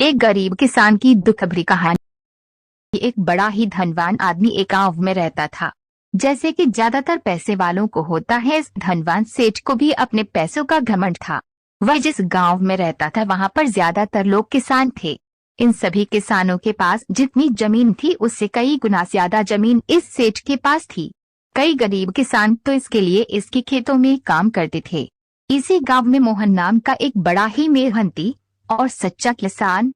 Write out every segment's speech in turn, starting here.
एक गरीब किसान की दुख भरी कहानी। एक बड़ा ही धनवान आदमी एक गांव में रहता था। जैसे कि ज्यादातर पैसे वालों को होता है, इस धनवान सेठ को भी अपने पैसों का घमंड था। वह जिस गांव में रहता था वहां पर ज्यादातर लोग किसान थे। इन सभी किसानों के पास जितनी जमीन थी उससे कई गुना ज्यादा जमीन इस सेठ के पास थी। कई गरीब किसान तो इसके लिए इसके खेतों में काम करते थे। इसी गांव में मोहन नाम का एक बड़ा ही मेहनती और सच्चा किसान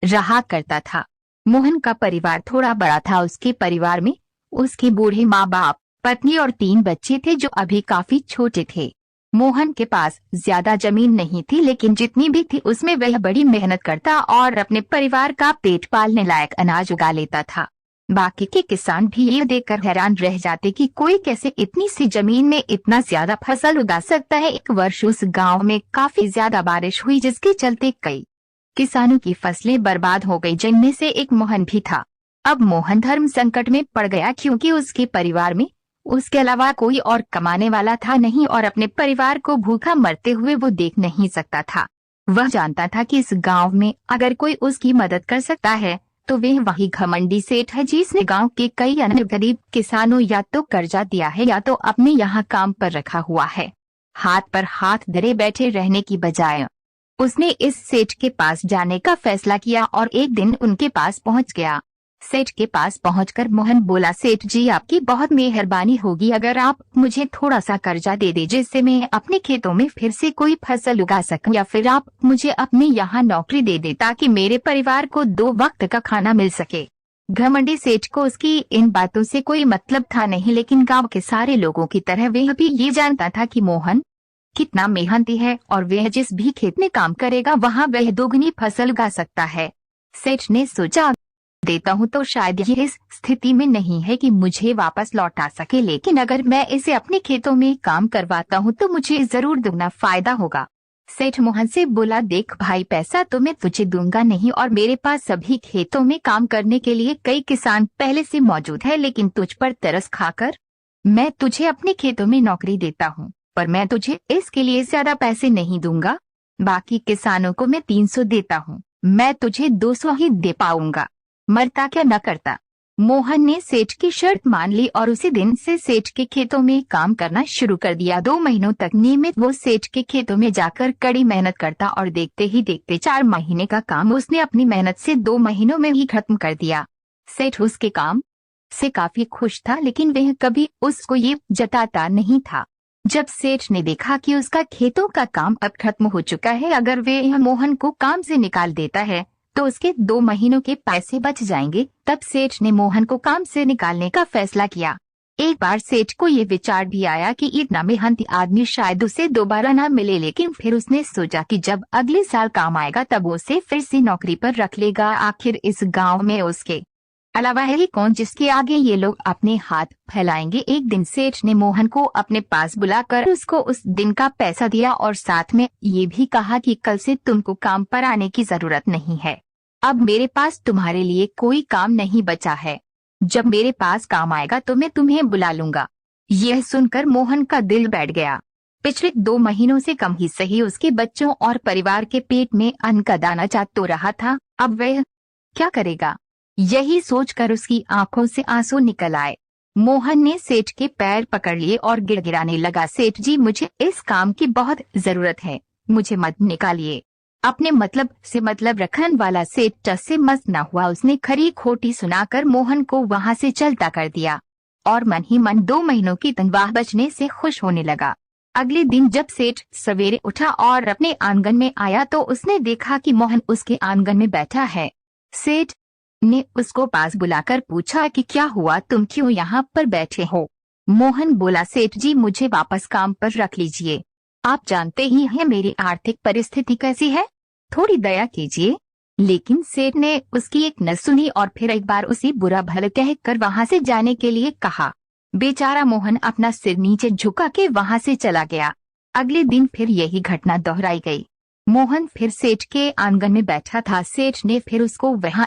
रहा करता था। मोहन का परिवार थोड़ा बड़ा था। उसके परिवार में उसके बूढ़े माँ बाप, पत्नी और 3 बच्चे थे जो अभी काफी छोटे थे। मोहन के पास ज्यादा जमीन नहीं थी, लेकिन जितनी भी थी उसमें वह बड़ी मेहनत करता और अपने परिवार का पेट पालने लायक अनाज उगा लेता था। बाकी के किसान भी ये देखकर हैरान रह जाते कि कोई कैसे इतनी सी जमीन में इतना ज्यादा फसल उगा सकता है। एक वर्ष उस गांव में काफी ज्यादा बारिश हुई, जिसके चलते कई किसानों की फसलें बर्बाद हो गई, जिनमें से एक मोहन भी था। अब मोहन धर्म संकट में पड़ गया, क्योंकि उसके परिवार में उसके अलावा कोई और कमाने वाला था नहीं और अपने परिवार को भूखा मरते हुए वो देख नहीं सकता था। वह जानता था कि इस गांव में अगर कोई उसकी मदद कर सकता है तो वह वही घमंडी सेठ है, जिसने गांव के कई अन्य गरीब किसानों या तो कर्जा दिया है या तो अपने यहाँ काम पर रखा हुआ है। हाथ पर हाथ धरे बैठे रहने की बजाय उसने इस सेठ के पास जाने का फैसला किया और एक दिन उनके पास पहुंच गया। सेठ के पास पहुंचकर मोहन बोला, सेठ जी आपकी बहुत मेहरबानी होगी अगर आप मुझे थोड़ा सा कर्जा दे दे, जिससे मैं अपने खेतों में फिर से कोई फसल उगा सकूं, या फिर आप मुझे अपने यहाँ नौकरी दे दे ताकि मेरे परिवार को 2 वक्त का खाना मिल सके। घमंडी सेठ को उसकी इन बातों से कोई मतलब था नहीं, लेकिन गाँव के सारे लोगों की तरह वह भी ये जानता था कि मोहन कितना मेहनती है और वह जिस भी खेत में काम करेगा वहाँ वह 2 फसल उगा सकता है। सेठ ने सोचा, देता हूँ तो शायद ये इस स्थिति में नहीं है कि मुझे वापस लौटा सके, लेकिन अगर मैं इसे अपने खेतों में काम करवाता हूँ तो मुझे जरूर दुगना फायदा होगा। सेठ मोहन से बोला, देख भाई, पैसा तो मैं तुझे दूंगा नहीं और मेरे पास सभी खेतों में काम करने के लिए कई किसान पहले से मौजूद है, लेकिन तुझ पर तरस खाकर मैं तुझे अपने खेतों में नौकरी देता हूँ, पर मैं तुझे इसके लिए ज्यादा पैसे नहीं दूंगा। बाकी किसानों को मैं 300 देता हूँ, मैं तुझे 200 ही दे पाऊंगा। मरता क्या न करता। मोहन ने सेठ की शर्त मान ली और उसी दिन से सेठ के खेतों में काम करना शुरू कर दिया। 2 महीनों तक नियमित वो सेठ के खेतों में जाकर कड़ी मेहनत करता और देखते ही देखते 4 महीने का काम उसने अपनी मेहनत से 2 महीनों में ही खत्म कर दिया। सेठ उसके काम से काफी खुश था, लेकिन वह कभी उसको ये जताता नहीं था। जब सेठ ने देखा कि उसका खेतों का काम अब खत्म हो चुका है, अगर वह मोहन को काम से निकाल देता है तो उसके 2 महीनों के पैसे बच जाएंगे, तब सेठ ने मोहन को काम से निकालने का फैसला किया। एक बार सेठ को ये विचार भी आया कि इतना मेहनती आदमी शायद उसे दोबारा न मिले, लेकिन फिर उसने सोचा कि जब अगले साल काम आएगा तब उसे फिर से नौकरी पर रख लेगा। आखिर इस गांव में उसके अलावा है ही कौन जिसके आगे ये लोग अपने हाथ फैलाएंगे। एक दिन सेठ ने मोहन को अपने पास बुलाकर उसको उस दिन का पैसा दिया और साथ में ये भी कहा कि कल से तुमको काम पर आने की जरूरत नहीं है। अब मेरे पास तुम्हारे लिए कोई काम नहीं बचा है। जब मेरे पास काम आएगा तो मैं तुम्हें बुला लूंगा। यह सुनकर मोहन का दिल बैठ गया। पिछले 2 महीनों से कम ही सही उसके बच्चों और परिवार के पेट में अन्न का दाना चाट तो रहा था, अब वह क्या करेगा, यही सोचकर उसकी आंखों से आंसू निकल आए। मोहन ने सेठ के पैर पकड़ लिए और गिड़गिड़ाने लगा, सेठ जी मुझे इस काम की बहुत जरूरत है, मुझे मत निकालिए। अपने मतलब से मतलब रखने वाला सेठ टस से मस न हुआ। उसने खरी खोटी सुनाकर मोहन को वहां से चलता कर दिया और मन ही मन 2 महीनों की तनख्वाह बचने से खुश होने लगा। अगले दिन जब सेठ सवेरे उठा और अपने आंगन में आया तो उसने देखा कि मोहन उसके आंगन में बैठा है। सेठ ने उसको पास बुलाकर पूछा कि क्या हुआ, तुम क्यों यहाँ पर बैठे हो। मोहन बोला, सेठ जी मुझे वापस काम पर रख लीजिए, आप जानते ही हैं मेरी आर्थिक परिस्थिति कैसी है, थोड़ी दया कीजिए। लेकिन सेठ ने उसकी एक न सुनी और फिर एक बार उसे बुरा भला कहकर वहां से जाने के लिए कहा। बेचारा मोहन अपना सिर नीचे झुका के वहां से चला गया। अगले दिन फिर यही घटना दोहराई गई। मोहन फिर सेठ के आंगन में बैठा था। सेठ ने फिर उसको वहां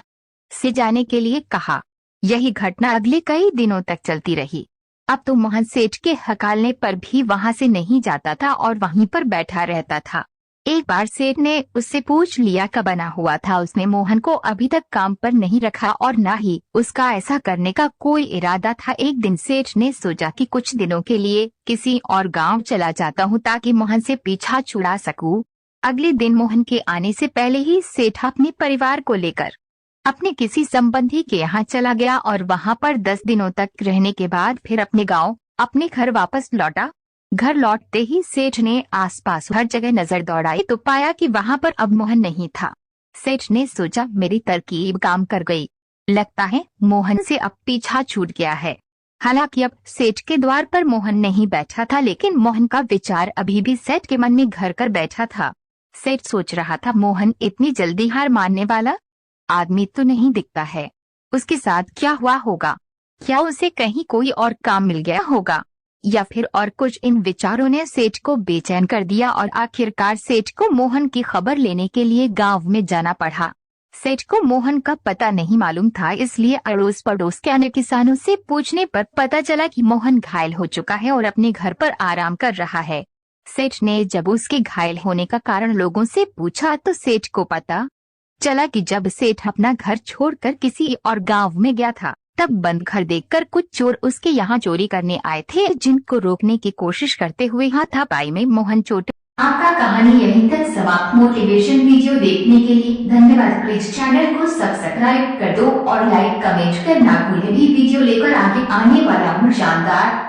से जाने के लिए कहा। यही घटना अगले कई दिनों तक चलती रही। अब तो मोहन सेठ के हकालने पर भी वहां से नहीं जाता था और वहीं पर बैठा रहता था। एक बार सेठ ने उससे पूछ लिया कब बना हुआ था। उसने मोहन को अभी तक काम पर नहीं रखा और न ही उसका ऐसा करने का कोई इरादा था। एक दिन सेठ ने सोचा कि कुछ दिनों के लिए किसी और गांव चला जाता हूँ ताकि मोहन से पीछा छुड़ा सकूं। अगले दिन मोहन के आने से पहले ही सेठ अपने परिवार को लेकर अपने किसी संबंधी के यहाँ चला गया और वहाँ पर 10 दिनों तक रहने के बाद फिर अपने गाँव अपने घर वापस लौटा। घर लौटते ही सेठ ने आसपास हर जगह नजर दौड़ाई तो पाया कि वहाँ पर अब मोहन नहीं था। सेठ ने सोचा मेरी तरकीब काम कर गई, लगता है मोहन से अब पीछा छूट गया है। हालांकि अब सेठ के द्वार पर मोहन नहीं बैठा था, लेकिन मोहन का विचार अभी भी सेठ के मन में घर कर बैठा था। सेठ सोच रहा था मोहन इतनी जल्दी हार मानने वाला आदमी तो नहीं दिखता है। उसके साथ क्या हुआ होगा? क्या उसे कहीं कोई और काम मिल गया होगा या फिर और कुछ? इन विचारों ने सेठ को बेचैन कर दिया और आखिरकार सेठ को मोहन की खबर लेने के लिए गांव में जाना पड़ा। सेठ को मोहन का पता नहीं मालूम था, इसलिए अड़ोस पड़ोस के अन्य किसानों से पूछने पर पता चला कि मोहन घायल हो चुका है और अपने घर पर आराम कर रहा है। सेठ ने जब उसके घायल होने का कारण लोगों से पूछा तो सेठ को पता चला कि जब सेठ अपना घर छोड़कर किसी और गांव में गया था तब बंद घर देखकर कुछ चोर उसके यहाँ चोरी करने आए थे, जिनको रोकने की कोशिश करते हुए हाथापाई में मोहन चोट। आपका कहानी यहीं तक समाप्त। मोटिवेशन वीडियो देखने के लिए धन्यवाद। प्लीज चैनल को सब्सक्राइब कर दो और लाइक कमेंट करना भूलें। भी वीडियो लेकर आगे आने वाला हूँ शानदार।